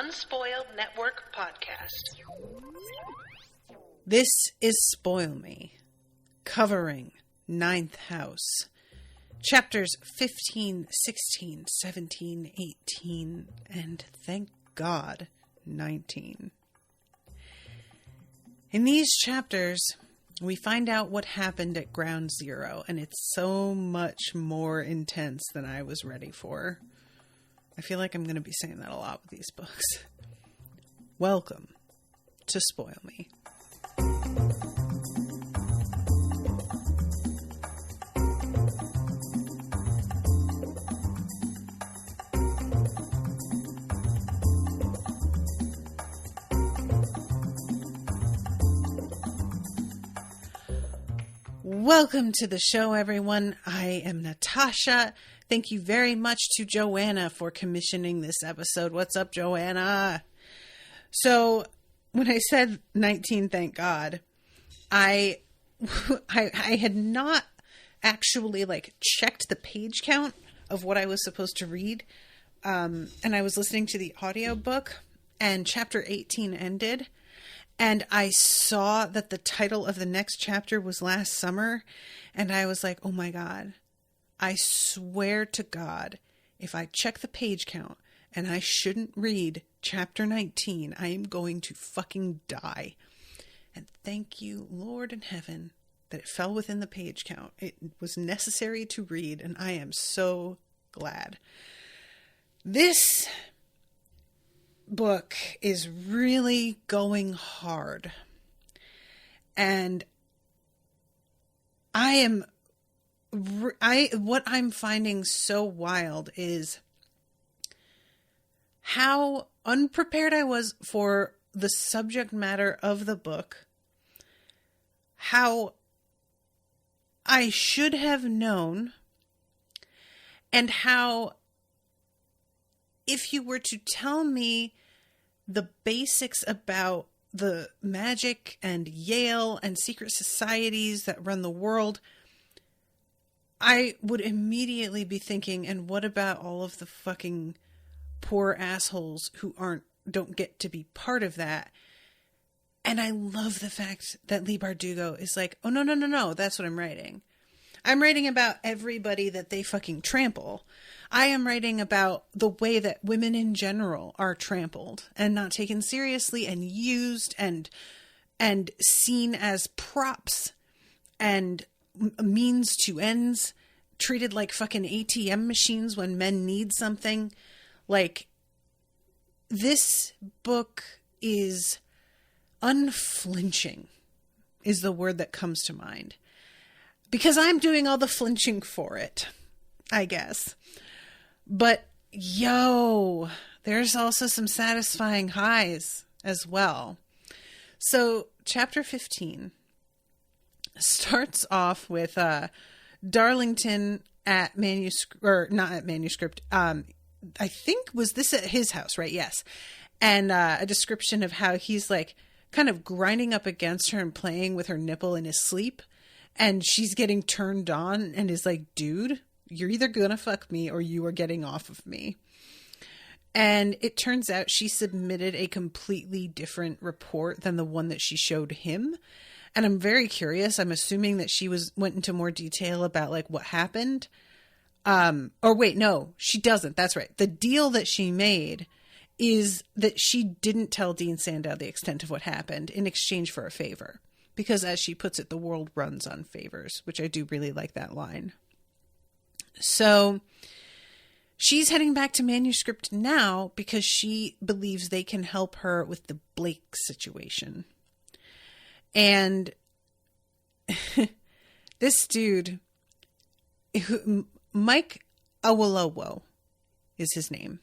Unspoiled Network podcast. This is Spoil Me, covering Ninth House, chapters 15, 16, 17, 18, and thank God, 19. In these chapters, we find out what happened at Ground Zero, and it's so much more intense than I was ready for. I feel like I'm going to be saying that a lot with these books. Welcome to Spoil Me. Welcome to the show, everyone. I am Natasha. Thank you very much to Joanna for commissioning this episode. What's up, Joanna? So, when I said 19, thank God, I had not actually checked the page count of what I was supposed to read. And I was listening to the audiobook, and chapter 18 ended. And I saw that the title of the next chapter was Last Summer. And I was like, oh my God, I swear to God, if I check the page count and I shouldn't read chapter 19, I am going to fucking die. And thank you, Lord in heaven, that it fell within the page count. It was necessary to read, and I am so glad. This book is really going hard, and what I'm finding so wild is how unprepared I was for the subject matter of the book, how I should have known, and how if you were to tell me the basics about the magic and Yale and secret societies that run the world, I would immediately be thinking, and what about all of the fucking poor assholes who don't get to be part of that? And I love the fact that Leigh Bardugo is like, oh, no, that's what I'm writing. I'm writing about everybody that they fucking trample. I am writing about the way that women in general are trampled and not taken seriously and used and seen as props and means to ends, treated like fucking ATM machines when men need something. Like, this book is unflinching, is the word that comes to mind. Because I'm doing all the flinching for it, I guess. But, there's also some satisfying highs as well. So, chapter 15 starts off with Darlington at manuscript, or not at manuscript, I think, was this at his house, right? Yes. And a description of how he's kind of grinding up against her and playing with her nipple in his sleep. And she's getting turned on and is like, dude, you're either gonna fuck me or you are getting off of me. And it turns out she submitted a completely different report than the one that she showed him. And I'm very curious. I'm assuming that she went into more detail about what happened. Or wait, no, she doesn't. That's right. The deal that she made is that she didn't tell Dean Sandow the extent of what happened in exchange for a favor. Because as she puts it, the world runs on favors, which I do really like that line. So she's heading back to manuscript now because she believes they can help her with the Blake situation. And this dude, Mike Awolowo is his name.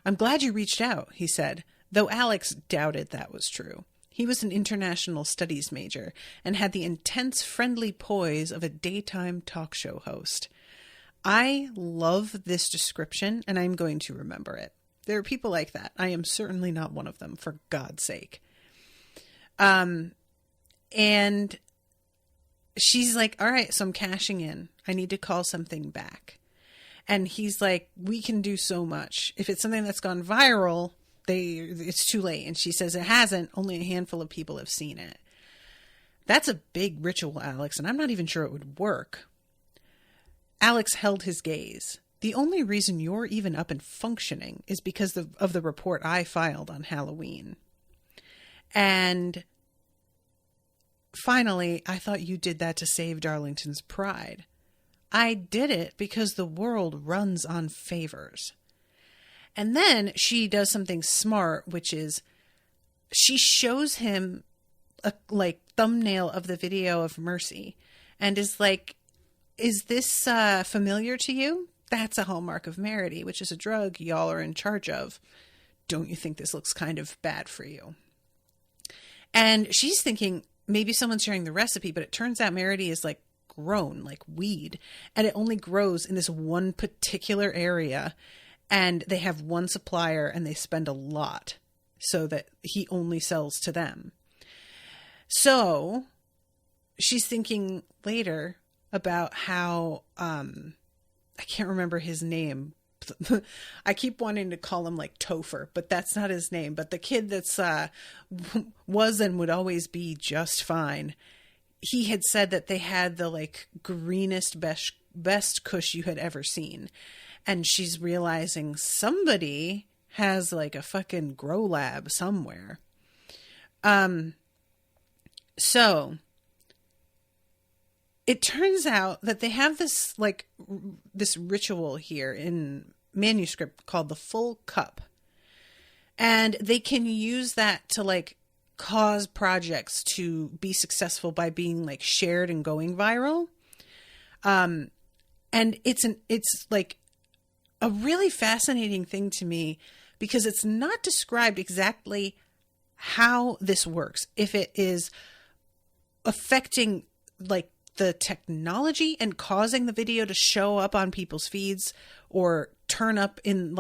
I'm glad you reached out, he said, though Alex doubted that was true. He was an international studies major and had the intense, friendly poise of a daytime talk show host. I love this description, and I'm going to remember it. There are people like that. I am certainly not one of them, for God's sake. And she's like, all right, so I'm cashing in. I need to call something back. And he's like, we can do so much. If it's something that's gone viral, it's too late. And she says it hasn't. Only a handful of people have seen it. That's a big ritual, Alex, and I'm not even sure it would work. Alex held his gaze. The only reason you're even up and functioning is because of the report I filed on Halloween. And finally, I thought you did that to save Darlington's pride. I did it because the world runs on favors. And then she does something smart, which is she shows him a thumbnail of the video of Mercy and is like, is this familiar to you? That's a hallmark of Merity, which is a drug y'all are in charge of. Don't you think this looks kind of bad for you? And she's thinking maybe someone's sharing the recipe, but it turns out Merity is like grown like weed, and it only grows in this one particular area, and they have one supplier and they spend a lot so that he only sells to them. So she's thinking later about how I can't remember his name. I keep wanting to call him like Topher, but that's not his name. But the kid that's was and would always be just fine. He had said that they had the like greenest, best kush you had ever seen. And she's realizing somebody has like a fucking grow lab somewhere. So it turns out that they have this ritual here in manuscript called the full cup. And they can use that to like cause projects to be successful by being like shared and going viral. And it's like a really fascinating thing to me because it's not described exactly how this works. If it is affecting like the technology and causing the video to show up on people's feeds or turn up in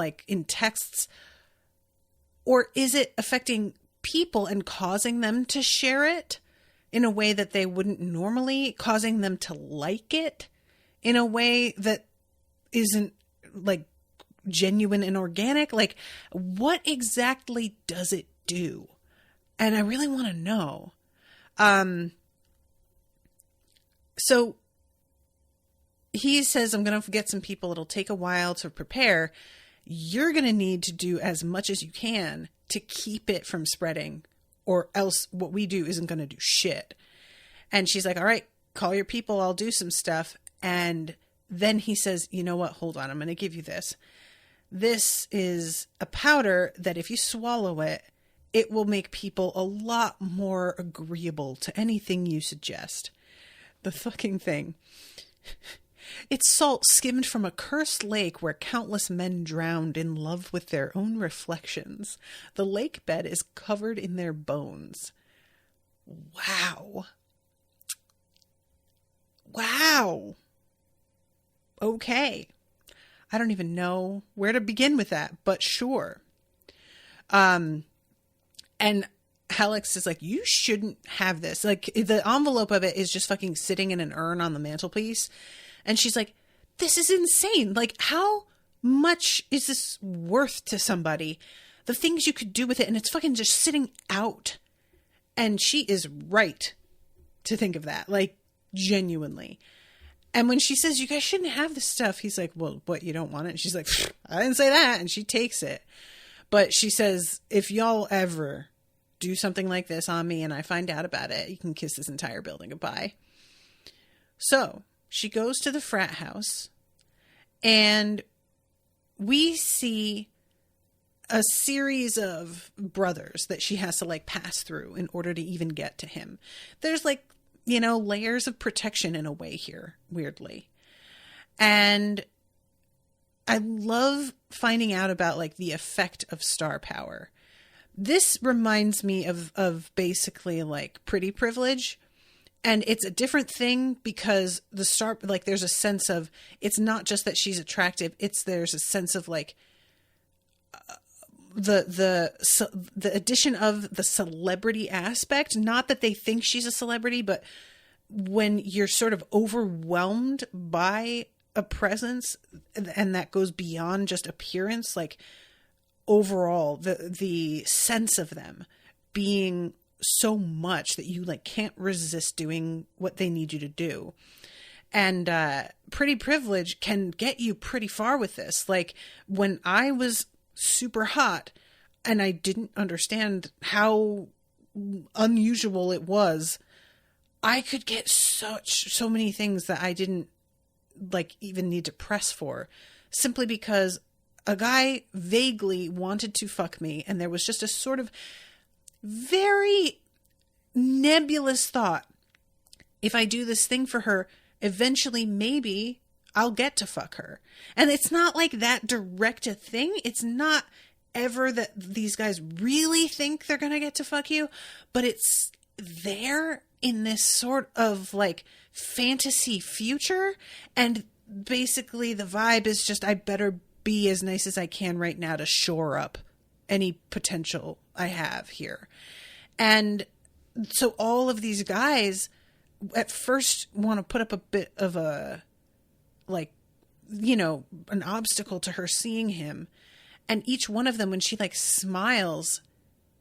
texts, or is it affecting people and causing them to share it in a way that they wouldn't normally, causing them to like it in a way that isn't like genuine and organic? Like, what exactly does it do? And I really want to know. So he says, I'm going to get some people. It'll take a while to prepare. You're going to need to do as much as you can to keep it from spreading, or else what we do isn't going to do shit. And she's like, all right, call your people. I'll do some stuff. And then he says, you know what? Hold on. I'm going to give you this. This is a powder that if you swallow it, it will make people a lot more agreeable to anything you suggest. The fucking thing. It's salt skimmed from a cursed lake where countless men drowned in love with their own reflections. The lake bed is covered in their bones. Wow. Wow. Okay. I don't even know where to begin with that, but sure. And Alex is like, you shouldn't have this. Like, the envelope of it is just fucking sitting in an urn on the mantelpiece. And she's like, this is insane. Like, how much is this worth to somebody? The things you could do with it. And it's fucking just sitting out. And she is right to think of that. Like, genuinely. And when she says, you guys shouldn't have this stuff, he's like, well, what, you don't want it? And she's like, I didn't say that. And she takes it. But she says, if y'all ever do something like this on me and I find out about it, you can kiss this entire building goodbye. So she goes to the frat house and we see a series of brothers that she has to like pass through in order to even get to him. There's like, you know, layers of protection in a way here, weirdly. And I love finding out about like the effect of star power. This reminds me of basically like pretty privilege. And it's a different thing because the star, like there's a sense of, it's not just that she's attractive. There's a sense of like the addition of the celebrity aspect. Not that they think she's a celebrity, but when you're sort of overwhelmed by a presence and that goes beyond just appearance, like overall, the sense of them being so much that you like can't resist doing what they need you to do. And pretty privilege can get you pretty far with this. Like when I was super hot and I didn't understand how unusual it was, I could get so many things that I didn't like even need to press for, simply because a guy vaguely wanted to fuck me, and there was just a sort of very nebulous thought, if I do this thing for her, eventually maybe I'll get to fuck her. And it's not like that direct a thing. It's not ever that these guys really think they're gonna get to fuck you, but it's there in this sort of like fantasy future. And basically the vibe is just, I better be as nice as I can right now to shore up any potential I have here. And so all of these guys at first want to put up a bit of a, like, you know, an obstacle to her seeing him. And each one of them, when she like smiles,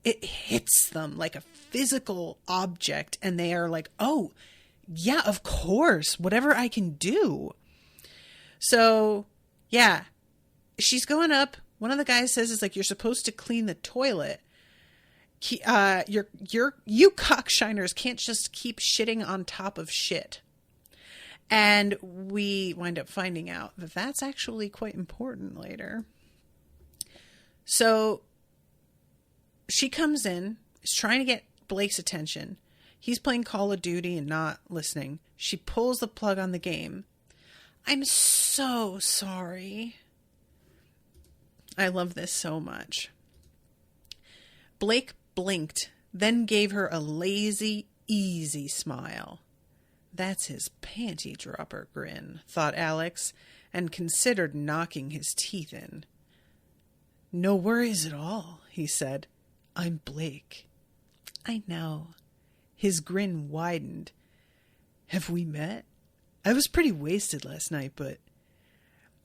it hits them like a physical object. And they are like, oh yeah, of course, whatever I can do. So yeah, she's going up. One of the guys says, is like, you're supposed to clean the toilet. You cockshiners can't just keep shitting on top of shit. And we wind up finding out that that's actually quite important later. So she comes in, is trying to get Blake's attention. He's playing Call of Duty and not listening. She pulls the plug on the game. I'm so sorry. I love this so much. Blake blinked, then gave her a lazy, easy smile. That's his panty dropper grin, thought Alex, and considered knocking his teeth in. No worries at all, he said. I'm Blake. I know. His grin widened. Have we met? I was pretty wasted last night, but...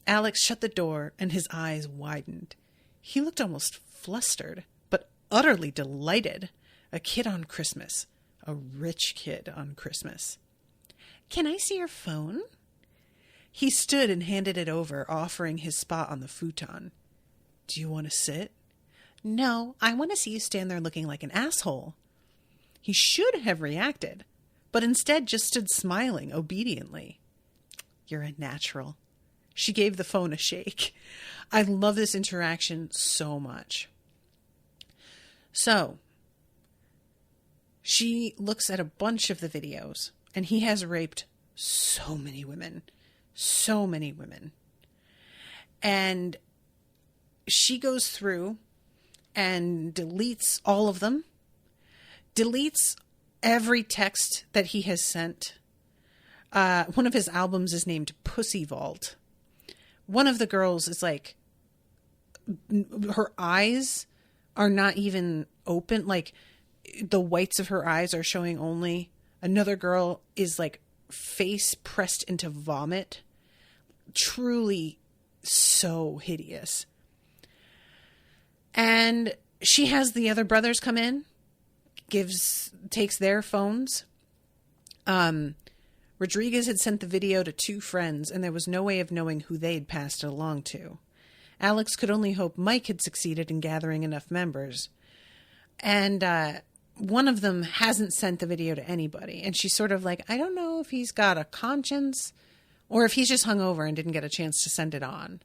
Alex shut the door and his eyes widened. He looked almost flustered, but utterly delighted. A kid on Christmas. A rich kid on Christmas. Can I see your phone? He stood and handed it over, offering his spot on the futon. Do you want to sit? No, I want to see you stand there looking like an asshole. He should have reacted, but instead just stood smiling obediently. You're a natural. She gave the phone a shake. I love this interaction so much. So, she looks at a bunch of the videos, and he has raped so many women. So many women. And she goes through and deletes all of them. Deletes every text that he has sent. One of his albums is named Pussy Vault. One of the girls is like, her eyes are not even open. Like, the whites of her eyes are showing only. Another girl is like face pressed into vomit. Truly so hideous. And she has the other brothers come in, takes their phones. Rodriguez had sent the video to 2 friends, and there was no way of knowing who they'd passed it along to. Alex could only hope Mike had succeeded in gathering enough members. And one of them hasn't sent the video to anybody. And she's sort of like, I don't know if he's got a conscience or if he's just hungover and didn't get a chance to send it on.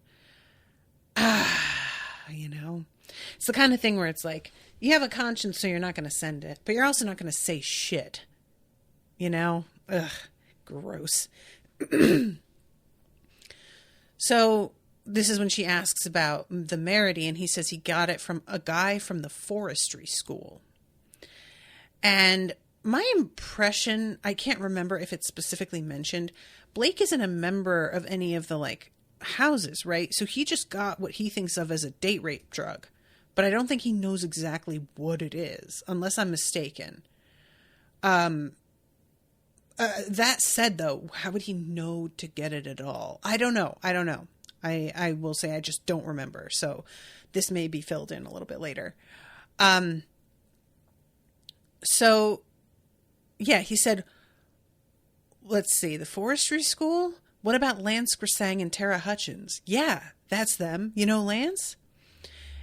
You know, it's the kind of thing where it's like, you have a conscience, so you're not going to send it, but you're also not going to say shit. You know? Ugh. Gross. So this is when she asks about the Merity, and he says he got it from a guy from the forestry school. And my impression, I can't remember if it's specifically mentioned, Blake isn't a member of any of the like houses, right? So he just got what he thinks of as a date rape drug, but I don't think he knows exactly what it is, unless I'm mistaken. That said, though, how would he know to get it at all? I don't know. I will say I just don't remember. So this may be filled in a little bit later. So yeah, he said, let's see, the forestry school? What about Lance Grisang and Tara Hutchins? Yeah, that's them. You know Lance?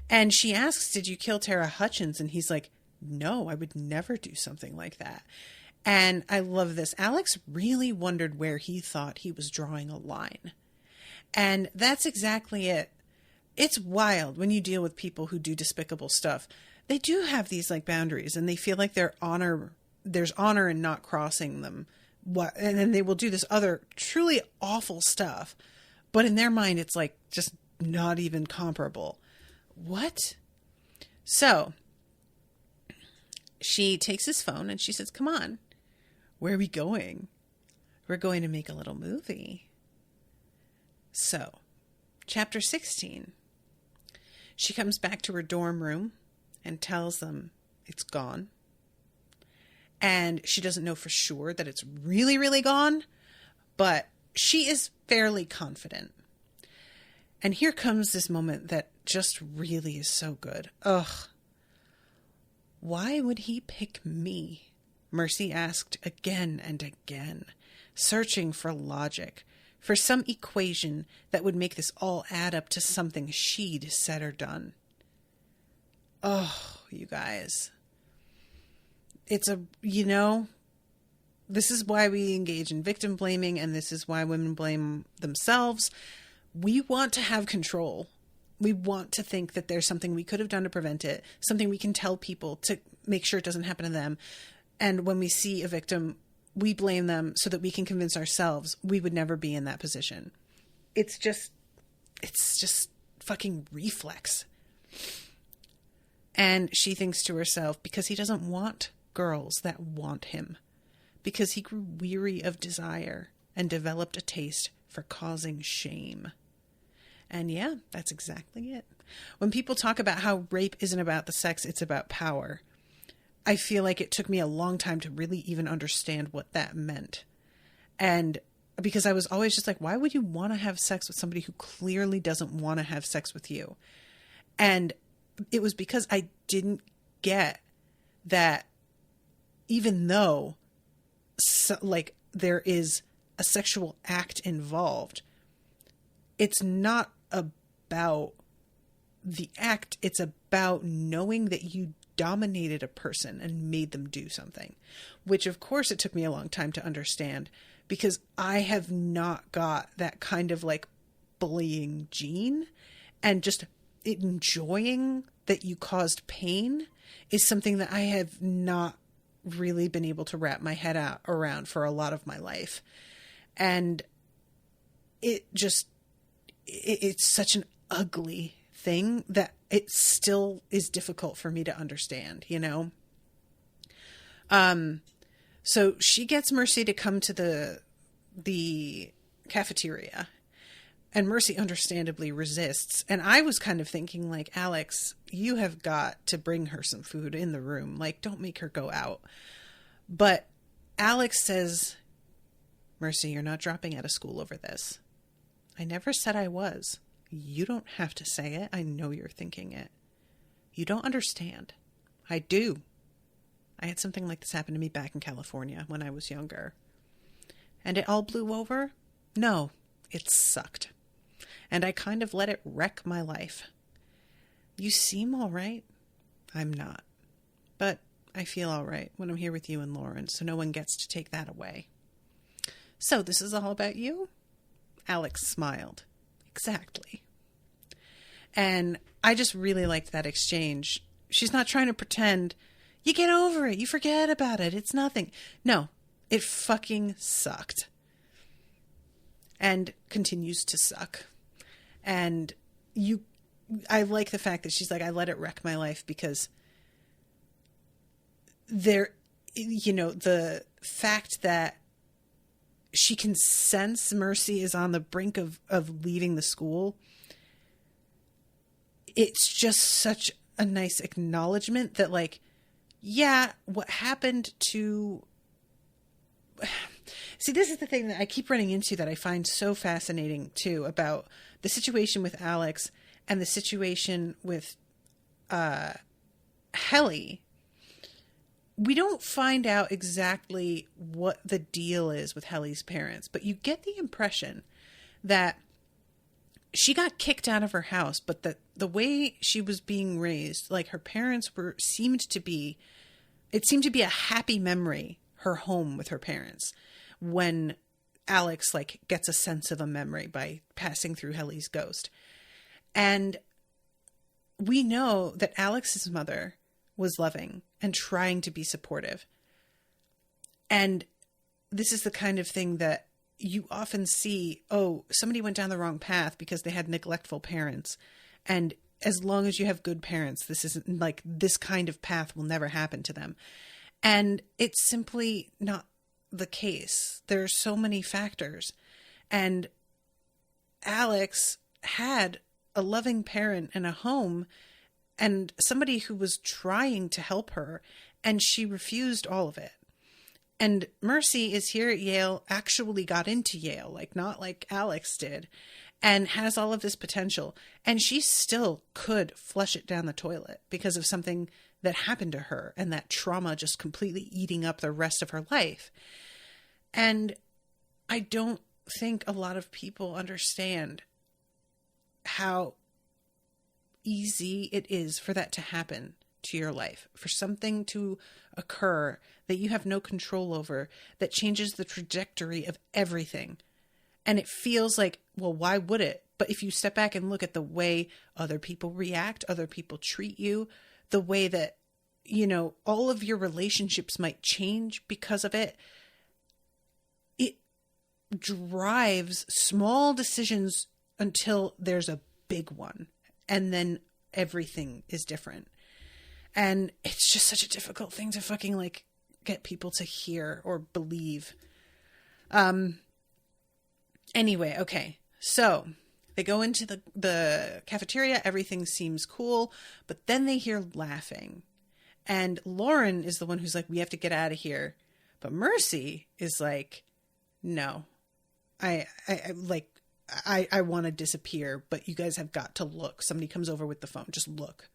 And she asks, did you kill Tara Hutchins? And he's like, no, I would never do something like that. And I love this. Alex really wondered where he thought he was drawing a line. And that's exactly it. It's wild when you deal with people who do despicable stuff. They do have these like boundaries, and they feel like there's honor in not crossing them. And then they will do this other truly awful stuff. But in their mind, it's like just not even comparable. What? So she takes his phone and she says, come on, where are we going? We're going to make a little movie. So, chapter 16. She comes back to her dorm room and tells them it's gone. And she doesn't know for sure that it's really, really gone, but she is fairly confident. And here comes this moment that just really is so good. Ugh. Why would he pick me? Mercy asked again and again, searching for logic, for some equation that would make this all add up to something she'd said or done. Oh, you guys. It's this is why we engage in victim blaming, and this is why women blame themselves. We want to have control. We want to think that there's something we could have done to prevent it, something we can tell people to make sure it doesn't happen to them. And when we see a victim, we blame them so that we can convince ourselves we would never be in that position. It's just fucking reflex. And she thinks to herself, because he doesn't want girls that want him, because he grew weary of desire and developed a taste for causing shame. And yeah, that's exactly it. When people talk about how rape isn't about the sex, it's about power, I feel like it took me a long time to really even understand what that meant. And because I was always just like, why would you want to have sex with somebody who clearly doesn't want to have sex with you? And it was because I didn't get that even though there is a sexual act involved, it's not about the act. It's about knowing that you dominated a person and made them do something, which of course it took me a long time to understand, because I have not got that kind of like bullying gene, and just enjoying that you caused pain is something that I have not really been able to wrap my head around for a lot of my life. And it's such an ugly thing that it still is difficult for me to understand, So she gets Mercy to come to the cafeteria, and Mercy understandably resists. And I was kind of thinking, like, Alex, you have got to bring her some food in the room. Like, don't make her go out. But Alex says, Mercy, you're not dropping out of school over this. I never said I was. You don't have to say it. I know you're thinking it. You don't understand. I do. I had something like this happen to me back in California when I was younger. And it all blew over? No, it sucked. And I kind of let it wreck my life. You seem all right. I'm not. But I feel all right when I'm here with you and Lauren, so no one gets to take that away. So this is all about you? Alex smiled. Exactly. And I just really liked that exchange. She's not trying to pretend, you get over it, you forget about it, it's nothing. No, it fucking sucked. And continues to suck. And I like the fact that she's like, I let it wreck my life, because the fact that she can sense Mercy is on the brink of leaving the school. It's just such a nice acknowledgement that, like, yeah, what happened to... See, this is the thing that I keep running into that I find so fascinating, too, about the situation with Alex and the situation with Helly, we don't find out exactly what the deal is with Helly's parents, but you get the impression that she got kicked out of her house, but the way she was being raised, like her parents seemed to be a happy memory, her home with her parents, when Alex like gets a sense of a memory by passing through Helly's ghost. And we know that Alex's mother was loving and trying to be supportive. And this is the kind of thing that you often see, oh, somebody went down the wrong path because they had neglectful parents. And as long as you have good parents, this isn't like this kind of path will never happen to them. And it's simply not the case. There are so many factors. And Alex had a loving parent and a home and somebody who was trying to help her, and she refused all of it. And Mercy is here at Yale, actually got into Yale, like not like Alex did, and has all of this potential. And she still could flush it down the toilet because of something that happened to her and that trauma just completely eating up the rest of her life. And I don't think a lot of people understand how easy it is for that to happen to your life, for something to occur that you have no control over, that changes the trajectory of everything. And it feels like, well, why would it? But if you step back and look at the way other people react, other people treat you, the way that, you know, all of your relationships might change because of it, it drives small decisions until there's a big one. And then everything is different. And it's just such a difficult thing to fucking like get people to hear or believe. Anyway, okay. So they go into the cafeteria. Everything seems cool, but then they hear laughing. And Lauren is the one who's like, we have to get out of here. But Mercy is like, no, I want to disappear, but you guys have got to look. Somebody comes over with the phone. Just look.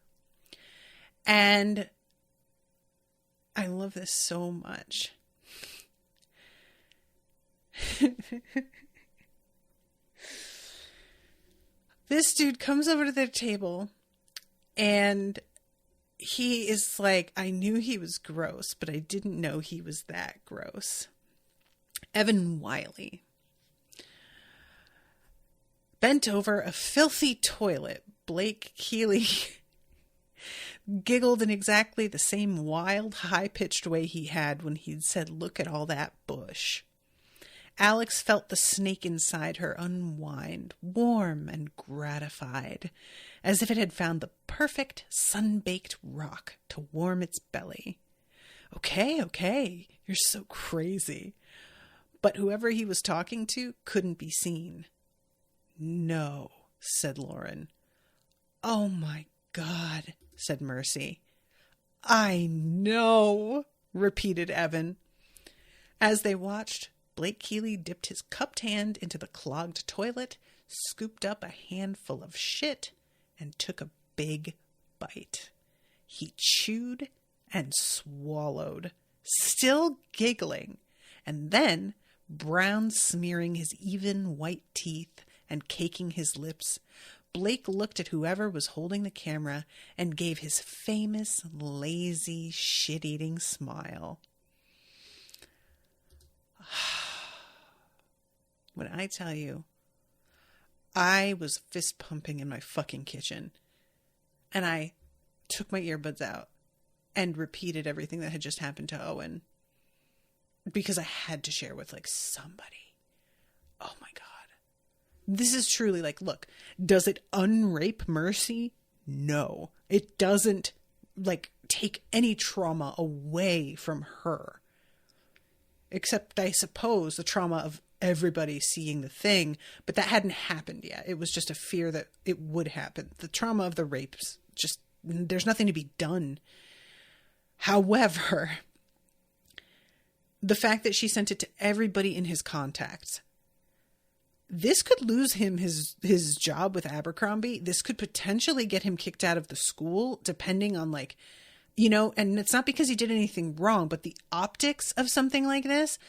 And I love this so much. This dude comes over to their table and he is like, I knew he was gross, but I didn't know he was that gross. Evan Wiley. Bent over a filthy toilet, Blake Keeley giggled in exactly the same wild, high-pitched way he had when he'd said, look at all that bush. Alex felt the snake inside her unwind, warm and gratified, as if it had found the perfect sun-baked rock to warm its belly. Okay, you're so crazy. But whoever he was talking to couldn't be seen. No, said Lauren. Oh my God, said Mercy. I know, repeated Evan. As they watched, Blake Keeley dipped his cupped hand into the clogged toilet, scooped up a handful of shit, and took a big bite. He chewed and swallowed, still giggling, and then, brown smearing his even white teeth and caking his lips, Blake looked at whoever was holding the camera and gave his famous, lazy, shit-eating smile. When I tell you, I was fist pumping in my fucking kitchen, and I took my earbuds out and repeated everything that had just happened to Owen because I had to share with like somebody. Oh my God. This is truly like, look, does it unrape Mercy? No, it doesn't like take any trauma away from her. Except I suppose the trauma of everybody seeing the thing, but that hadn't happened yet. It was just a fear that it would happen. The trauma of the rapes, just, there's nothing to be done. However, the fact that she sent it to everybody in his contacts, this could lose him his job with Abercrombie. This could potentially get him kicked out of the school, depending on like, you know, and it's not because he did anything wrong, but the optics of something like this,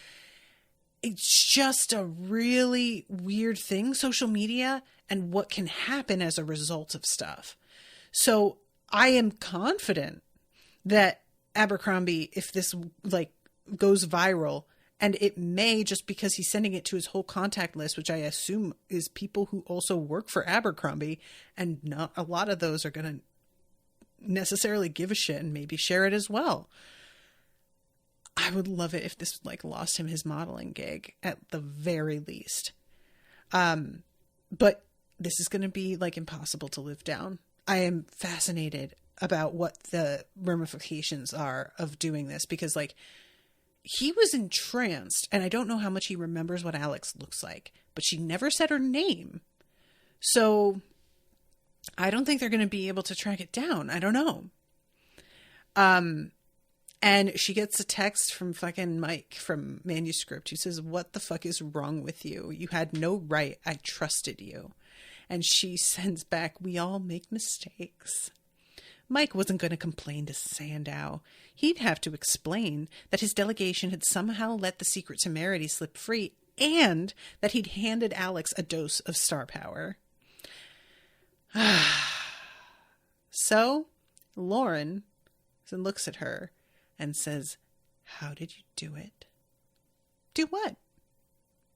it's just a really weird thing, social media, and what can happen as a result of stuff. So I am confident that Abercrombie, if this like goes viral, and it may, just because he's sending it to his whole contact list, which I assume is people who also work for Abercrombie, and not a lot of those are going to necessarily give a shit and maybe share it as well. I would love it if this like lost him his modeling gig at the very least. But this is going to be like impossible to live down. I am fascinated about what the ramifications are of doing this, because like he was entranced, and I don't know how much he remembers what Alex looks like, but she never said her name. So I don't think they're going to be able to track it down. I don't know. And she gets a text from fucking Mike from Manuscript who says, "What the fuck is wrong with you? You had no right. I trusted you." And she sends back, "We all make mistakes." Mike wasn't going to complain to Sandow. He'd have to explain that his delegation had somehow let the secret temerity slip free, and that he'd handed Alex a dose of star power. So Lauren looks at her and says, "How did you do it?" "Do what?"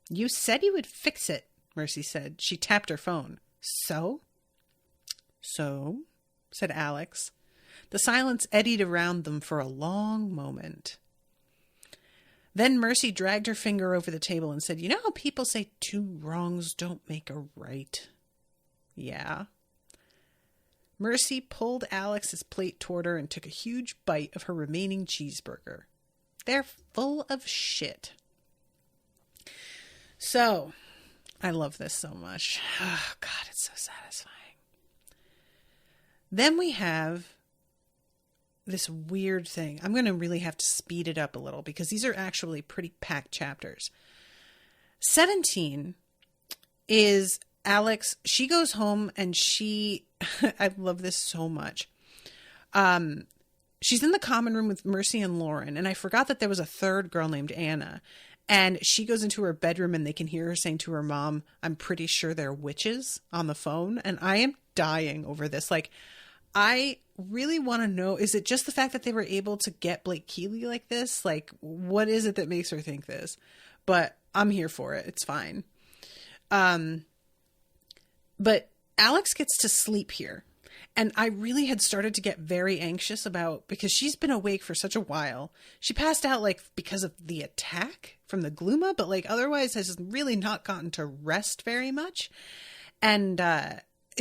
"You said you would fix it," Mercy said. She tapped her phone. So, said Alex. The silence eddied around them for a long moment. Then Mercy dragged her finger over the table and said, "You know how people say 2 wrongs don't make a right?" "Yeah." Mercy pulled Alex's plate toward her and took a huge bite of her remaining cheeseburger. "They're full of shit." So, I love this so much. Oh, God, it's so satisfying. Then we have this weird thing. I'm going to really have to speed it up a little because these are actually pretty packed chapters. 17 is Alex. She goes home and I love this so much. She's in the common room with Mercy and Lauren, and I forgot that there was a third girl named Anna. And she goes into her bedroom and they can hear her saying to her mom, "I'm pretty sure they're witches," on the phone. And I am dying over this. Like, I really want to know, is it just the fact that they were able to get Blake Keeley like this? Like, what is it that makes her think this? But I'm here for it. It's fine. But Alex gets to sleep here. And I really had started to get very anxious because she's been awake for such a while. She passed out like because of the attack from the gluma, but like otherwise has really not gotten to rest very much. And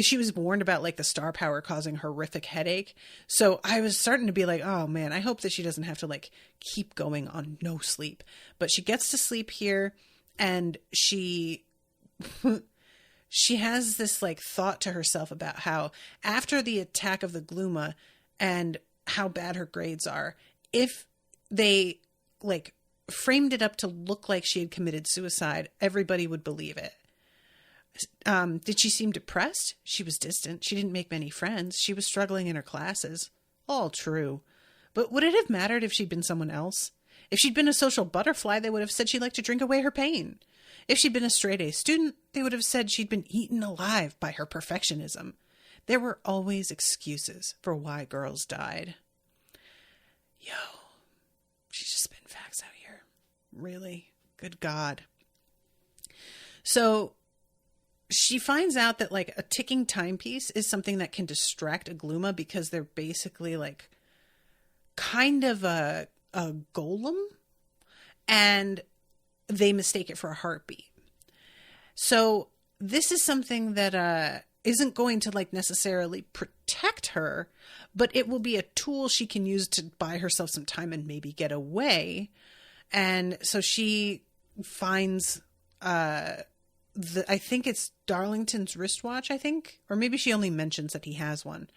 she was warned about like the star power causing horrific headache. So I was starting to be like, oh man, I hope that she doesn't have to like keep going on no sleep. But she gets to sleep here, and she has this like thought to herself about how after the attack of the gluma and how bad her grades are, if they like framed it up to look like she had committed suicide, everybody would believe it. Did she seem depressed? She was distant. She didn't make many friends. She was struggling in her classes. All true. But would it have mattered if she'd been someone else? If she'd been a social butterfly, they would have said she'd like to drink away her pain. If she'd been a straight-A student, they would have said she'd been eaten alive by her perfectionism. There were always excuses for why girls died. Yo, she's just spitting facts out here. Really? Good God. So she finds out that like a ticking timepiece is something that can distract a gluma because they're basically like kind of a golem, and they mistake it for a heartbeat. So this is something that isn't going to like necessarily protect her, but it will be a tool she can use to buy herself some time and maybe get away. And so she finds I think it's Darlington's wristwatch, I think, or maybe she only mentions that he has one.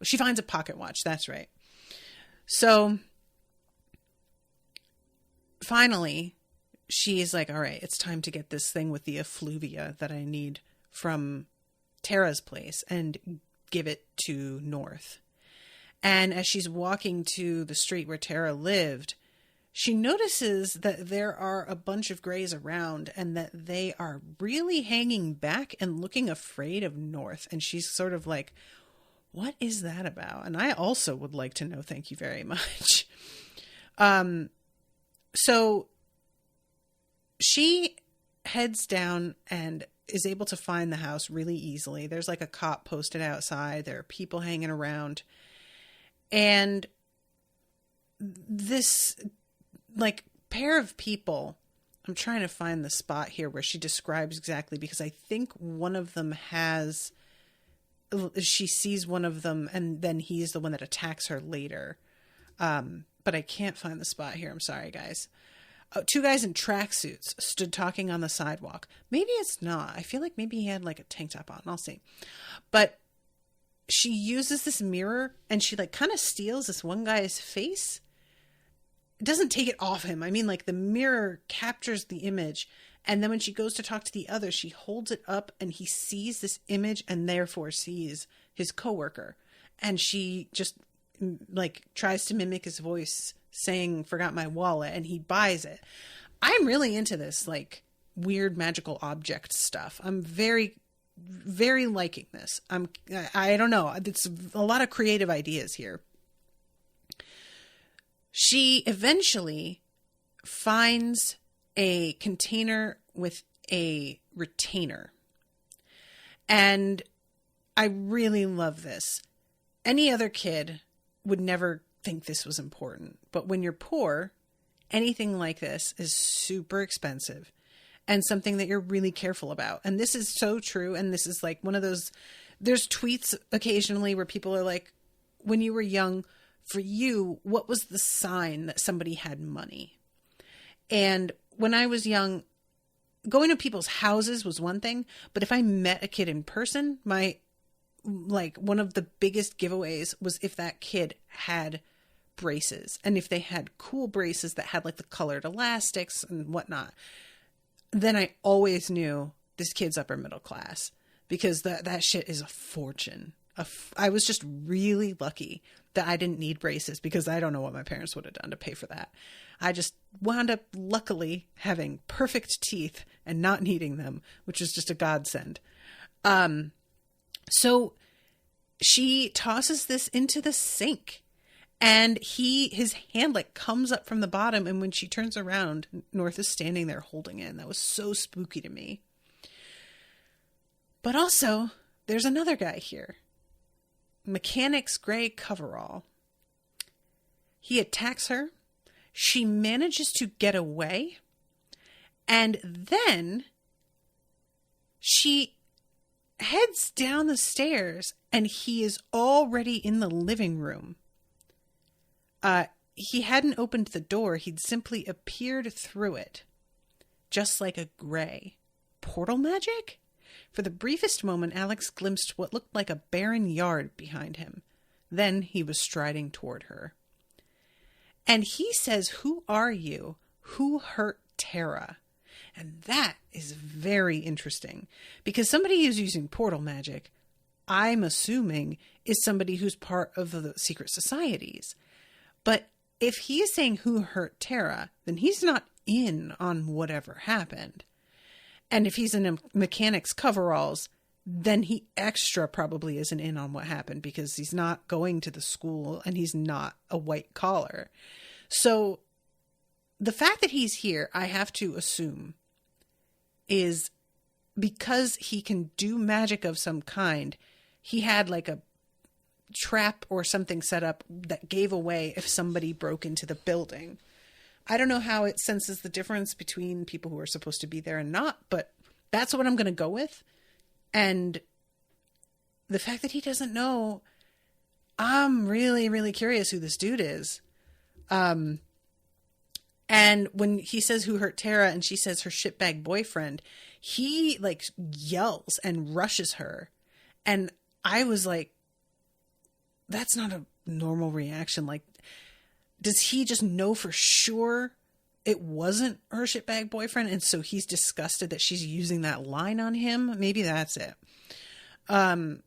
She finds a pocket watch. That's right. So finally, she's like, all right, it's time to get this thing with the effluvia that I need from Tara's place and give it to North. And as she's walking to the street where Tara lived, she notices that there are a bunch of Greys around and that they are really hanging back and looking afraid of North. And she's sort of like, what is that about? And I also would like to know. Thank you very much. So she heads down and is able to find the house really easily. There's like a cop posted outside. There are people hanging around. And this like pair of people, I'm trying to find the spot here where she describes exactly, because I think one of them she sees one of them and then he's the one that attacks her later. But I can't find the spot here. I'm sorry, guys. Two guys in tracksuits stood talking on the sidewalk. Maybe it's not. I feel like maybe he had like a tank top on. I'll see. But she uses this mirror and she like kind of steals this one guy's face. It doesn't take it off him. I mean, like the mirror captures the image. And then when she goes to talk to the other, she holds it up and he sees this image and therefore sees his coworker. And she just like tries to mimic his voice saying, forgot my wallet, and he buys it. I'm really into this like weird magical object stuff. I'm very, very liking this. I don't know. It's a lot of creative ideas here. She eventually finds a container with a retainer. And I really love this. Any other kid would never think this was important. But when you're poor, anything like this is super expensive and something that you're really careful about. And this is so true. And this is like one of those, there's tweets occasionally where people are like, when you were young, for you, what was the sign that somebody had money? And when I was young, going to people's houses was one thing, but if I met a kid in person, one of the biggest giveaways was if that kid had braces, and if they had cool braces that had like the colored elastics and whatnot, then I always knew this kid's upper middle class, because that shit is a fortune. I was just really lucky that I didn't need braces, because I don't know what my parents would have done to pay for that. I just wound up luckily having perfect teeth and not needing them, which is just a godsend. So she tosses this into the sink, and his hand like comes up from the bottom. And when she turns around, North is standing there holding it. And that was so spooky to me. But also there's another guy here. Mechanic's gray coverall. He attacks her. She manages to get away. And then she heads down the stairs and he is already in the living room. He hadn't opened the door. He'd simply appeared through it, just like a gray. Portal magic? For the briefest moment, Alex glimpsed what looked like a barren yard behind him. Then he was striding toward her. And he says, "Who are you? Who hurt Tara?" And that is very interesting, because somebody who's using portal magic, I'm assuming, is somebody who's part of the secret societies. But if he is saying who hurt Tara, then he's not in on whatever happened. And if he's in a mechanic's coveralls, then he extra probably isn't in on what happened, because he's not going to the school and he's not a white collar. So the fact that he's here, I have to assume, is because he can do magic of some kind. He had like a trap or something set up that gave away if somebody broke into the building. I don't know how it senses the difference between people who are supposed to be there and not, but that's what I'm going to go with. And the fact that he doesn't know, I'm really, really curious who this dude is. And when he says who hurt Tara and she says her shitbag boyfriend, he like yells and rushes her. And I was like, that's not a normal reaction. Like, does he just know for sure it wasn't her shitbag boyfriend, and so he's disgusted that she's using that line on him. Maybe that's it. And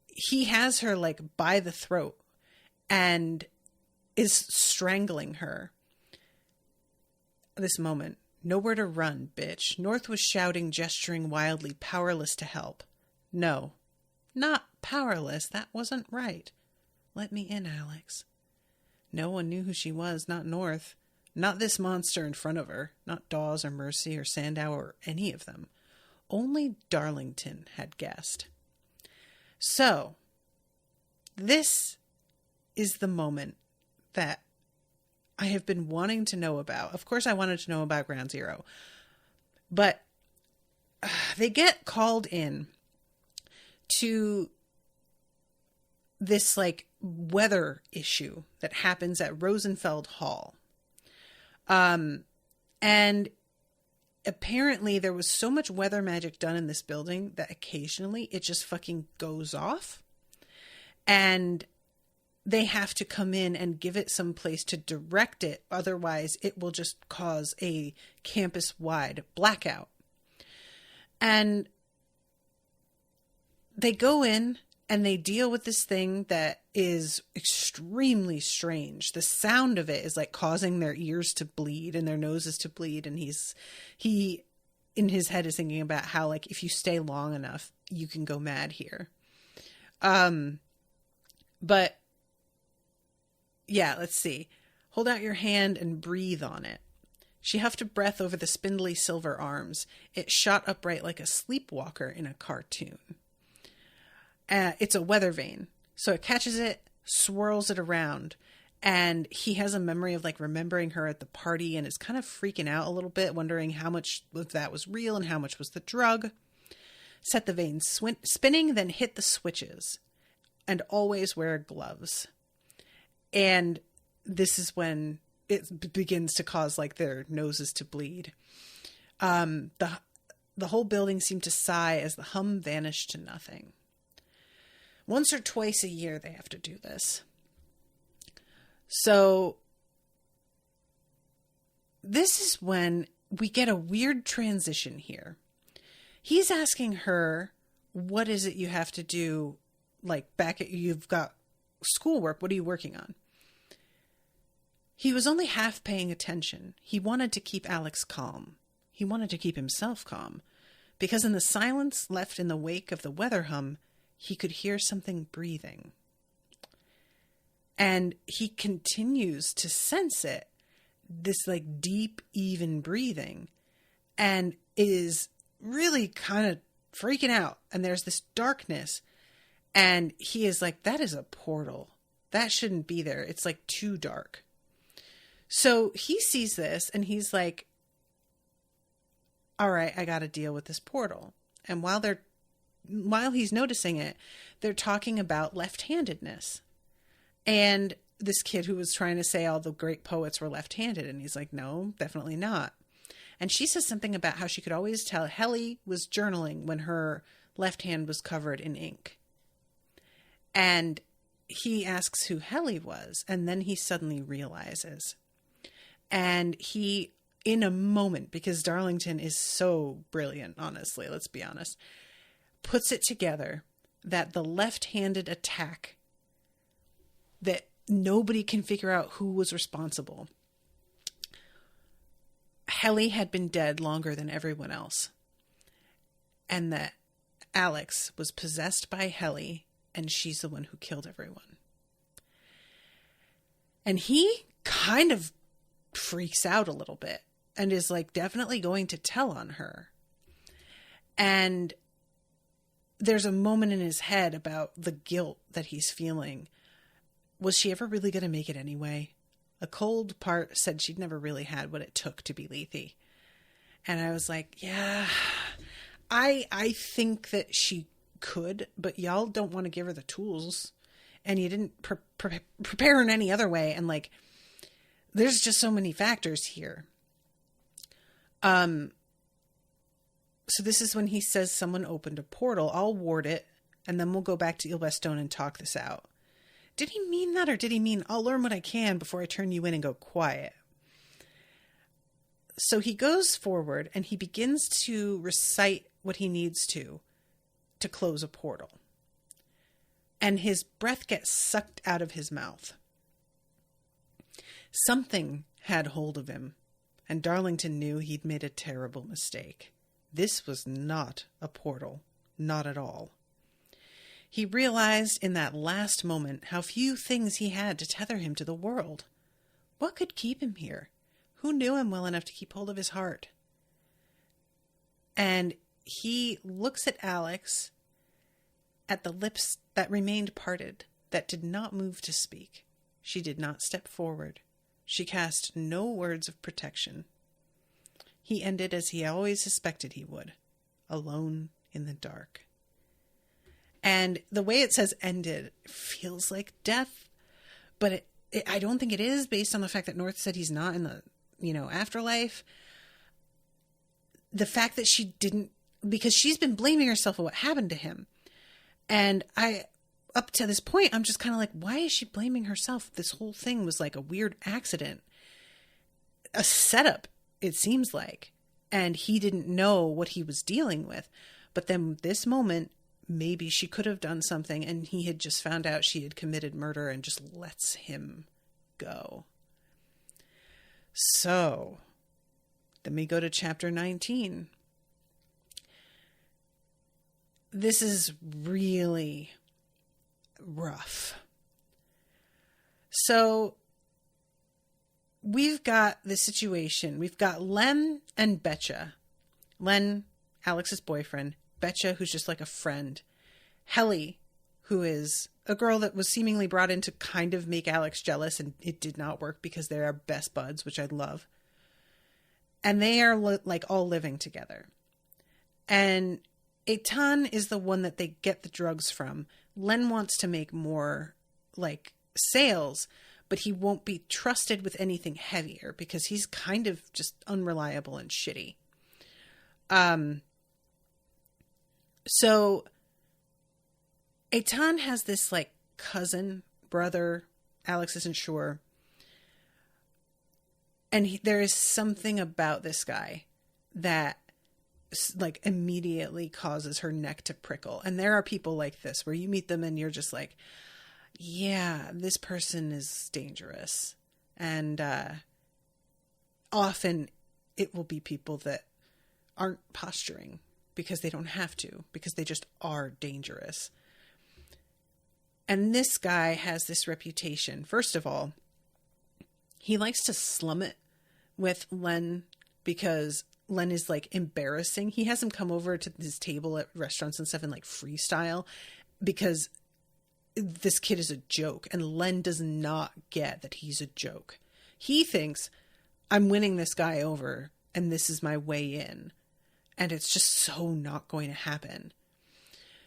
he has her like by the throat and is strangling her. This moment, nowhere to run, bitch. North was shouting, gesturing wildly, powerless to help. No, not powerless. That wasn't right. Let me in, Alex. No one knew who she was, not North. Not this monster in front of her. Not Dawes or Mercy or Sandow or any of them. Only Darlington had guessed. So, this is the moment that I have been wanting to know about. Of course, I wanted to know about Ground Zero. But they get called in to this, like, weather issue that happens at Rosenfeld Hall. And apparently there was so much weather magic done in this building that occasionally it just fucking goes off. And they have to come in and give it some place to direct it. Otherwise, it will just cause a campus-wide blackout. And they go in and they deal with this thing that is extremely strange. The sound of it is like causing their ears to bleed and their noses to bleed. And he in his head is thinking about how, like, if you stay long enough, you can go mad here. But yeah, let's see. Hold out your hand and breathe on it. She huffed a breath over the spindly silver arms. It shot upright like a sleepwalker in a cartoon. It's a weather vane. So it catches it, swirls it around, and he has a memory of, like, remembering her at the party and is kind of freaking out a little bit, wondering how much of that was real and how much was the drug. Set the vane spinning, then hit the switches. And always wear gloves. And this is when it begins to cause, like, their noses to bleed. The whole building seemed to sigh as the hum vanished to nothing. Once or twice a year they have to do this. So this is when we get a weird transition here. He's asking her, what is it you have to do? Like, you've got schoolwork. What are you working on? He was only half paying attention. He wanted to keep Alex calm. He wanted to keep himself calm. Because in the silence left in the wake of the weather hum, he could hear something breathing. And he continues to sense it. This, like, deep, even breathing. And is really kind of freaking out. And there's this darkness. And he is like, that is a portal. That shouldn't be there. It's, like, too dark. So he sees this and he's like, all right, I got to deal with this portal. And while he's noticing it, they're talking about left-handedness. And this kid who was trying to say all the great poets were left-handed. And he's like, no, definitely not. And she says something about how she could always tell Helly was journaling when her left hand was covered in ink. And he asks who Helly was, and then he suddenly realizes. And he, in a moment, because Darlington is so brilliant, honestly, let's be honest, puts it together that the left-handed attack, that nobody can figure out who was responsible. Helly had been dead longer than everyone else. And that Alex was possessed by Helly, and she's the one who killed everyone. And he kind of freaks out a little bit and is, like, definitely going to tell on her. And there's a moment in his head about the guilt that he's feeling. Was she ever really going to make it anyway? A cold part said she'd never really had what it took to be Lethe. And I was like, yeah, I think that she could, but y'all don't want to give her the tools. And you didn't prepare her in any other way. And, like, there's just so many factors here. So this is when he says someone opened a portal. I'll ward it, and then we'll go back to Ilbestone and talk this out. Did he mean that, or did he mean I'll learn what I can before I turn you in and go quiet? So he goes forward and he begins to recite what he needs to close a portal. And his breath gets sucked out of his mouth. Something had hold of him, and Darlington knew he'd made a terrible mistake. This was not a portal, not at all. He realized in that last moment how few things he had to tether him to the world. What could keep him here? Who knew him well enough to keep hold of his heart? And he looks at Alex, at the lips that remained parted, that did not move to speak. She did not step forward. She cast no words of protection. He ended as he always suspected he would, alone in the dark. And the way it says ended feels like death, but I don't think it is, based on the fact that North said he's not in the, afterlife. The fact that she didn't, because she's been blaming herself for what happened to him. And up to this point, I'm just kind of like, why is she blaming herself? This whole thing was like a weird accident, a setup, it seems like. And he didn't know what he was dealing with. But then this moment, maybe she could have done something and he had just found out she had committed murder and just lets him go. So then we go to chapter 19. This is really rough. So we've got the situation. We've got Len and Betcha. Len, Alex's boyfriend. Betcha, who's just like a friend. Helly, who is a girl that was seemingly brought in to kind of make Alex jealous, and it did not work because they're best buds, which I love. And they are all living together. And Eitan is the one that they get the drugs from. Len wants to make more sales, but he won't be trusted with anything heavier because he's kind of just unreliable and shitty. So Eitan has this cousin, brother, Alex isn't sure. And there is something about this guy that immediately causes her neck to prickle. And there are people like this where you meet them and you're just like, yeah, this person is dangerous. And often it will be people that aren't posturing because they don't have to, because they just are dangerous. And this guy has this reputation. First of all, he likes to slum it with Len because Len is embarrassing. He has him come over to his table at restaurants and stuff and freestyle because this kid is a joke, and Len does not get that he's a joke. He thinks, I'm winning this guy over and this is my way in. And it's just so not going to happen.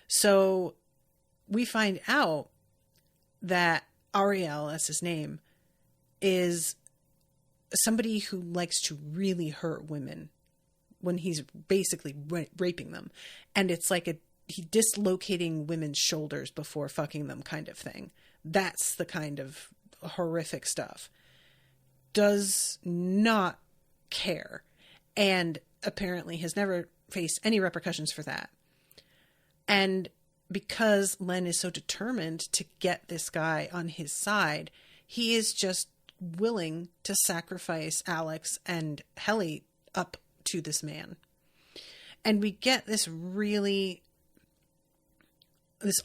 So we find out that Ariel, that's his name, is somebody who likes to really hurt women when he's basically raping them. And it's he dislocating women's shoulders before fucking them kind of thing. That's the kind of horrific stuff. Does not care. And apparently has never faced any repercussions for that. And because Len is so determined to get this guy on his side, he is just willing to sacrifice Alex and Helly up to this man. And we get this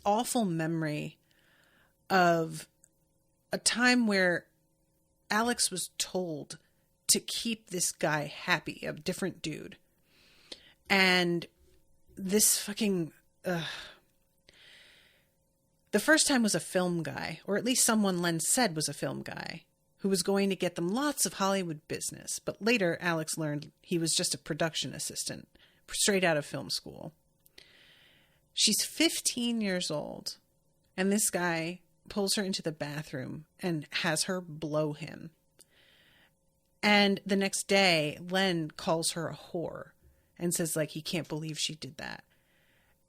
awful memory of a time where Alex was told to keep this guy happy, a different dude. And this fucking... the first time was a film guy, or at least someone Len said was a film guy, who was going to get them lots of Hollywood business. But later, Alex learned he was just a production assistant, straight out of film school. She's 15 years old, and this guy pulls her into the bathroom and has her blow him. And the next day, Len calls her a whore and says, he can't believe she did that.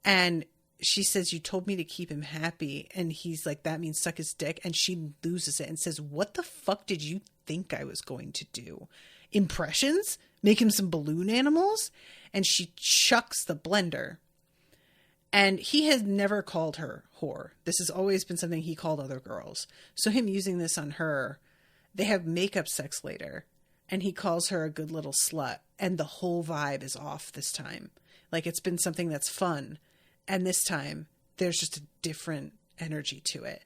And she says, you told me to keep him happy. And he's like, that means suck his dick. And she loses it and says, what the fuck did you think I was going to do? impressions, make him some balloon animals. And she chucks the blender. And he has never called her whore. This has always been something he called other girls. So him using this on her, they have makeup sex later. And he calls her a good little slut. And the whole vibe is off this time. Like, it's been something that's fun. And this time, there's just a different energy to it.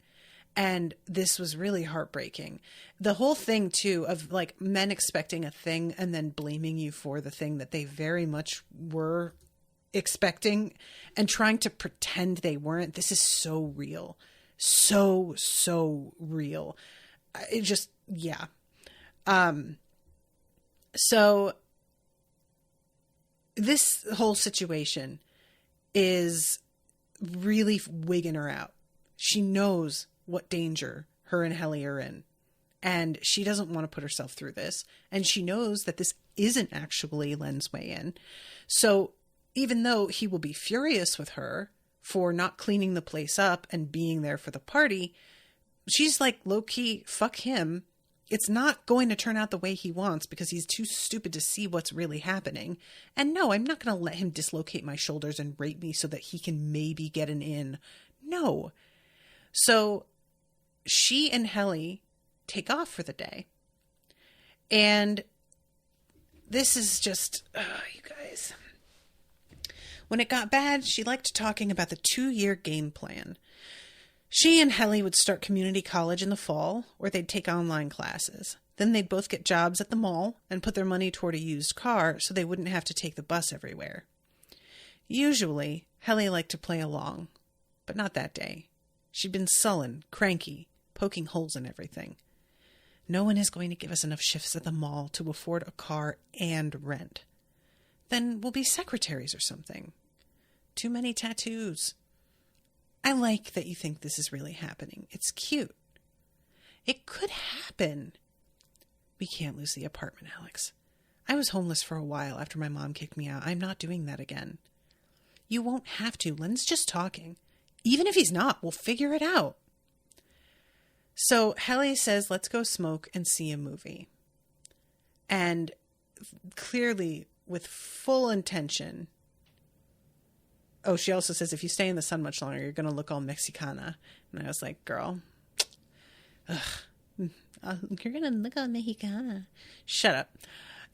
And this was really heartbreaking. The whole thing, too, of like men expecting a thing and then blaming you for the thing that they very much were expecting and trying to pretend they weren't. This is so real. So real. It just, yeah. So this whole situation is really wigging her out. She knows what danger her and Helly are in. And she doesn't want to put herself through this. And she knows that this isn't actually Len's way in. So even though he will be furious with her for not cleaning the place up and being there for the party, she's like, low-key, fuck him. It's not going to turn out the way he wants because he's too stupid to see what's really happening. And no, I'm not going to let him dislocate my shoulders and rape me so that he can maybe get an in. No. So she and Helly take off for the day. And this is just, you guys. When it got bad, she liked talking about the 2-year game plan. She and Helly would start community college in the fall, or they'd take online classes. Then they'd both get jobs at the mall and put their money toward a used car so they wouldn't have to take the bus everywhere. Usually, Helly liked to play along, but not that day. She'd been sullen, cranky, poking holes in everything. No one is going to give us enough shifts at the mall to afford a car and rent. Then we'll be secretaries or something. Too many tattoos. I like that you think this is really happening. It's cute. It could happen. We can't lose the apartment, Alex. I was homeless for a while after my mom kicked me out. I'm not doing that again. You won't have to. Len's just talking. Even if he's not, we'll figure it out. So Helly says, let's go smoke and see a movie. And clearly, with full intention. Oh, she also says, if you stay in the sun much longer, you're going to look all Mexicana. And I was like, girl, you're going to look all Mexicana. Shut up.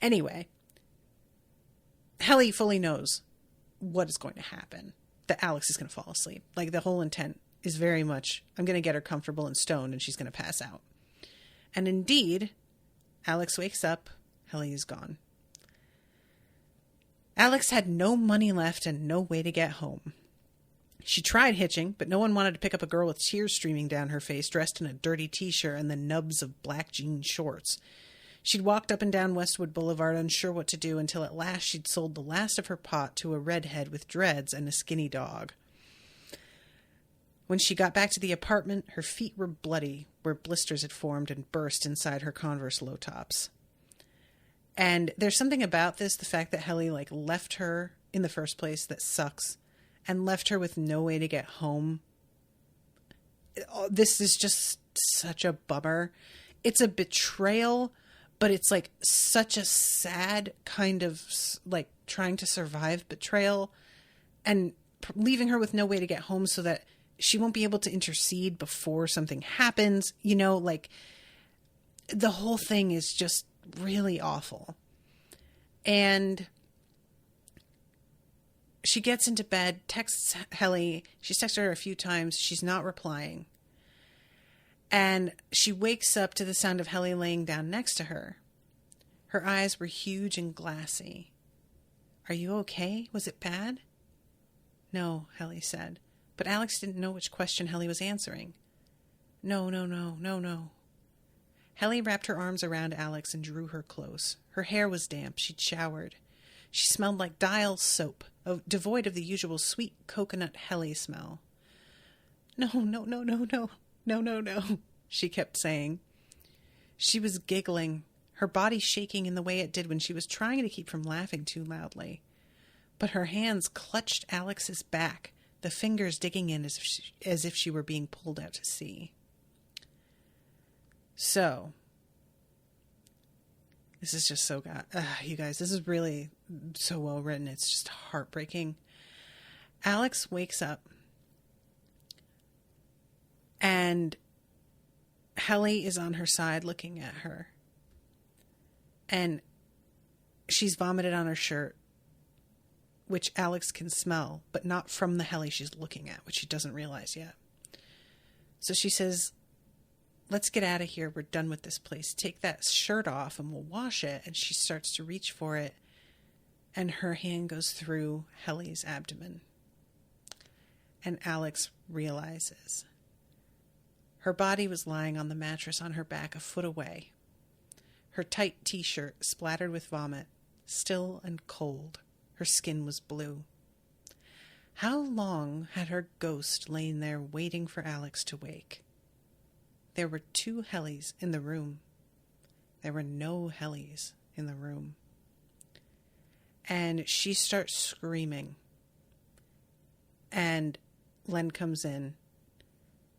Anyway, Helly fully knows what is going to happen. That Alex is going to fall asleep. Like, the whole intent is very much, I'm going to get her comfortable and stoned and she's going to pass out. And indeed, Alex wakes up. Helly is gone. Alex had no money left and no way to get home. She tried hitching, but no one wanted to pick up a girl with tears streaming down her face, dressed in a dirty t-shirt and the nubs of black jean shorts. She'd walked up and down Westwood Boulevard, unsure what to do, until at last she'd sold the last of her pot to a redhead with dreads and a skinny dog. When she got back to the apartment, her feet were bloody where blisters had formed and burst inside her Converse low tops. And there's something about this, the fact that Helly left her in the first place, that sucks, and left her with no way to get home. This is just such a bummer. It's a betrayal, but it's such a sad kind of trying to survive betrayal, and leaving her with no way to get home so that she won't be able to intercede before something happens. The whole thing is just really awful. And she gets into bed, texts Helly. She's texted her a few times. She's not replying. And she wakes up to the sound of Helly laying down next to her. Her eyes were huge and glassy. Are you okay? Was it bad? No, Helly said. But Alex didn't know which question Helly was answering. No. Helly wrapped her arms around Alex and drew her close. Her hair was damp. She'd showered. She smelled like Dial's soap, devoid of the usual sweet coconut Helly smell. No, she kept saying. She was giggling, her body shaking in the way it did when she was trying to keep from laughing too loudly. But her hands clutched Alex's back, the fingers digging in as if she were being pulled out to sea. So, This is just so good. You guys, this is really so well written. It's just heartbreaking. Alex wakes up and Helly is on her side looking at her. And she's vomited on her shirt, which Alex can smell, but not from the Helly she's looking at, which she doesn't realize yet. So she says, let's get out of here. We're done with this place. Take that shirt off and we'll wash it. And she starts to reach for it. And her hand goes through Helly's abdomen. And Alex realizes her body was lying on the mattress on her back a foot away. Her tight t-shirt splattered with vomit, still and cold. Her skin was blue. How long had her ghost lain there waiting for Alex to wake? There were 2 Hellys in the room. There were no Hellys in the room. And she starts screaming. And Len comes in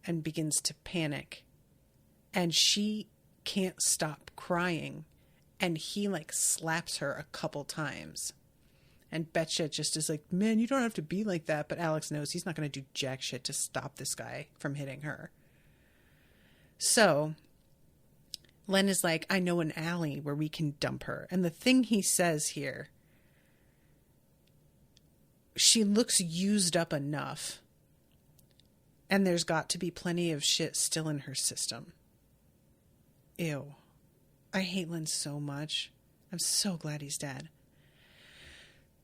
and begins to panic. And she can't stop crying. And he slaps her a couple times. And Betcha just is like, man, you don't have to be like that. But Alex knows he's not going to do jack shit to stop this guy from hitting her. So Len is like, I know an alley where we can dump her. And the thing he says here, she looks used up enough. And there's got to be plenty of shit still in her system. Ew. I hate Len so much. I'm so glad he's dead.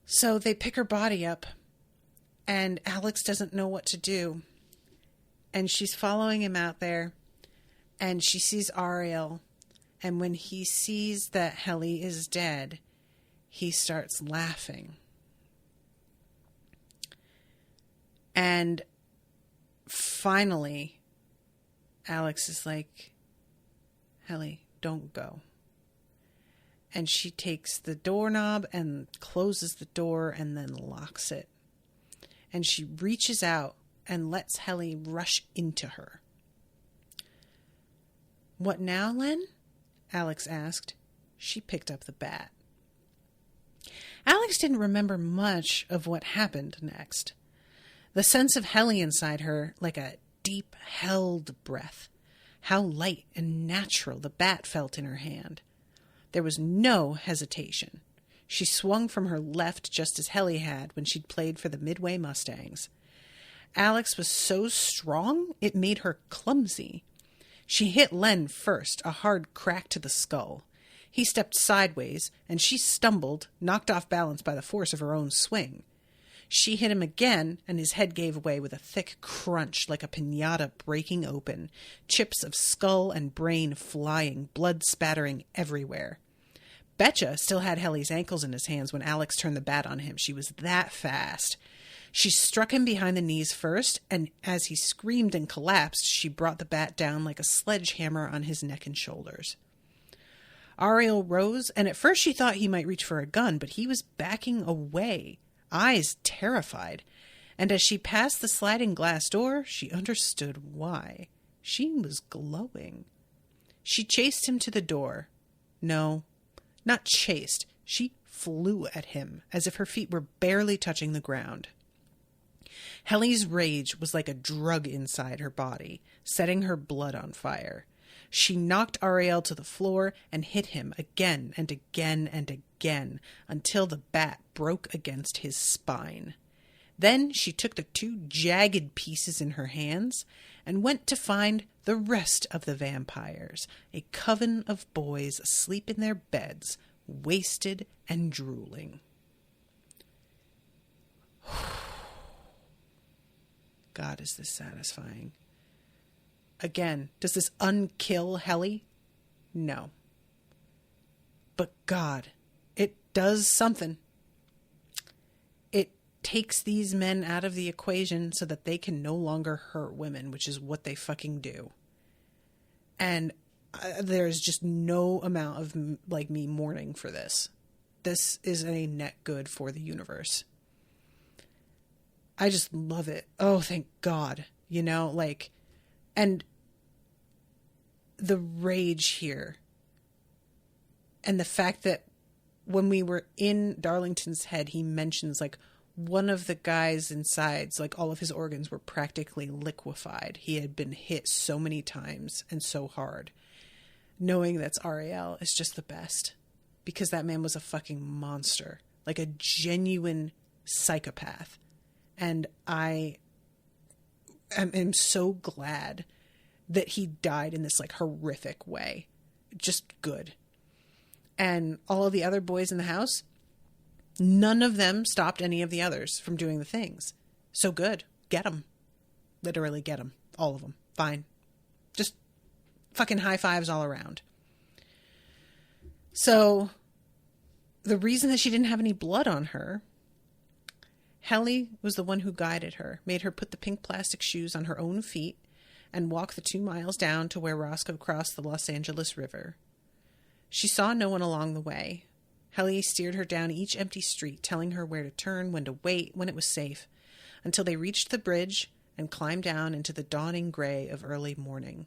So they pick her body up. And Alex doesn't know what to do. And she's following him out there. And she sees Ariel, and when he sees that Helly is dead, he starts laughing. And finally, Alex is like, Helly, don't go. And she takes the doorknob and closes the door and then locks it. And she reaches out and lets Helly rush into her. What now, Len? Alex asked. She picked up the bat. Alex didn't remember much of what happened next. The sense of Helly inside her, like a deep held breath. How light and natural the bat felt in her hand. There was no hesitation. She swung from her left just as Helly had when she'd played for the Midway Mustangs. Alex was so strong it made her clumsy. She hit Len first, a hard crack to the skull. He stepped sideways, and she stumbled, knocked off balance by the force of her own swing. She hit him again, and his head gave way with a thick crunch like a piñata breaking open, chips of skull and brain flying, blood spattering everywhere. Betcha still had Helly's ankles in his hands when Alex turned the bat on him. She was that fast. She struck him behind the knees first, and as he screamed and collapsed, she brought the bat down like a sledgehammer on his neck and shoulders. Ariel rose, and at first she thought he might reach for a gun, but he was backing away, eyes terrified. And as she passed the sliding glass door, she understood why. She was glowing. She chased him to the door. No, not chased. She flew at him as if her feet were barely touching the ground. Helly's rage was like a drug inside her body, setting her blood on fire. She knocked Ariel to the floor and hit him again and again and again until the bat broke against his spine. Then she took the 2 jagged pieces in her hands and went to find the rest of the vampires, a coven of boys asleep in their beds, wasted and drooling. God, is this satisfying. Again, does this unkill Helly? No. But God, it does something. It takes these men out of the equation so that they can no longer hurt women, which is what they fucking do. And there's just no amount of me mourning for this. This is a net good for the universe. I just love it. Oh, thank God. And the rage here And the fact that when we were in Darlington's head, he mentions like one of the guys inside's, like all of his organs were practically liquefied. He had been hit so many times and so hard. Knowing that's Ariel is just the best, because that man was a fucking monster, like a genuine psychopath. And I am so glad that he died in this like horrific way. Just good. And all of the other boys in the house, none of them stopped any of the others from doing the things. So good. Get them. Literally get them. All of them. Fine. Just fucking high fives all around. So the reason that she didn't have any blood on her, Helly was the one who guided her, made her put the pink plastic shoes on her own feet and walk the 2 miles down to where Roscoe crossed the Los Angeles River. She saw no one along the way. Helly steered her down each empty street, telling her where to turn, when to wait, when it was safe, until they reached the bridge and climbed down into the dawning gray of early morning.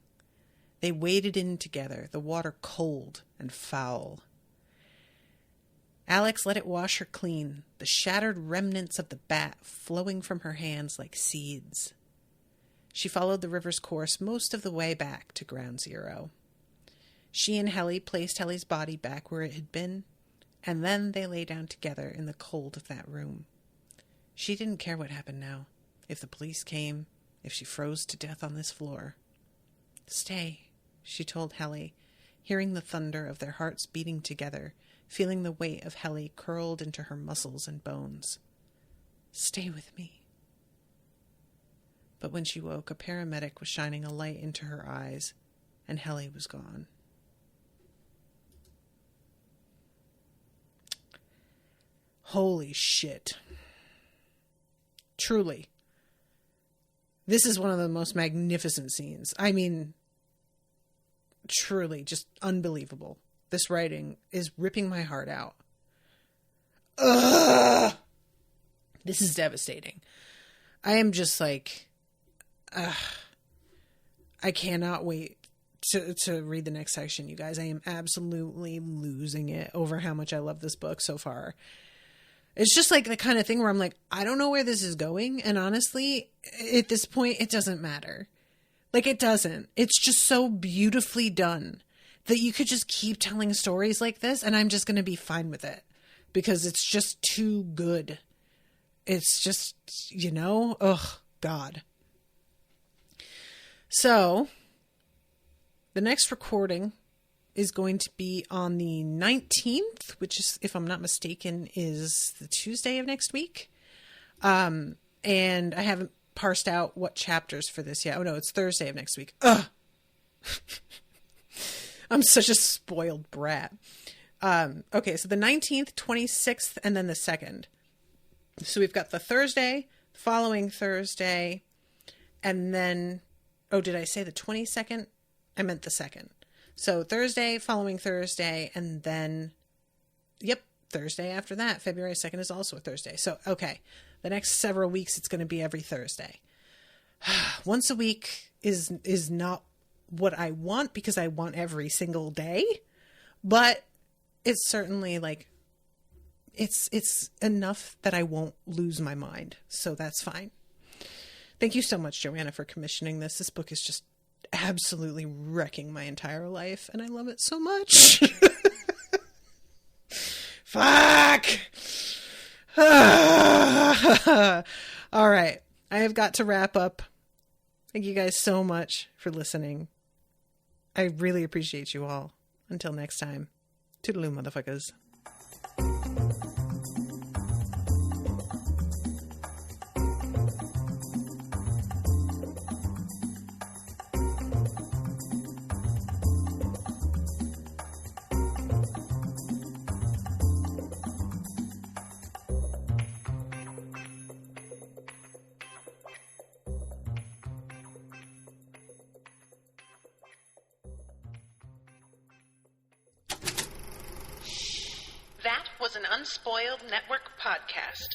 They waded in together, the water cold and foul. Alex let it wash her clean, the shattered remnants of the bat flowing from her hands like seeds. She followed the river's course most of the way back to Ground Zero. She and Helly placed Helly's body back where it had been, and then they lay down together in the cold of that room. She didn't care what happened now, if the police came, if she froze to death on this floor. Stay, she told Helly, hearing the thunder of their hearts beating together, feeling the weight of Helly curled into her muscles and bones. Stay with me. But when she woke, a paramedic was shining a light into her eyes, and Helly was gone. Holy shit. Truly. This is one of the most magnificent scenes. I mean, truly, just unbelievable. This writing is ripping my heart out. Ugh! This is devastating. I am just like, I cannot wait to read the next section, you guys. I am absolutely losing it over how much I love this book so far. It's just like the kind of thing where I'm like, I don't know where this is going. And honestly, at this point, it doesn't matter. Like, it doesn't. It's just so beautifully done that you could just keep telling stories like this and I'm just going to be fine with it because it's just too good. It's just, ugh, God. So the next recording is going to be on the 19th, which is, if I'm not mistaken, is the Tuesday of next week. And I haven't parsed out what chapters for this yet. Oh no, it's Thursday of next week. Ugh. I'm such a spoiled brat. Okay, so the 19th, 26th, and then the 2nd. So we've got the Thursday, following Thursday, and then, oh, did I say the 22nd? I meant the 2nd. So Thursday, following Thursday, and then, yep, Thursday after that. February 2nd is also a Thursday. So, okay, the next several weeks, it's going to be every Thursday. Once a week is not what I want because I want every single day, but it's certainly like, it's enough that I won't lose my mind. So that's fine. Thank you so much, Joanna, for commissioning this. This book is just absolutely wrecking my entire life, and I love it so much. Fuck! All right. I have got to wrap up. Thank you guys so much for listening. I really appreciate you all. Until next time, toodaloo, motherfuckers. That was an Unspoiled Network podcast.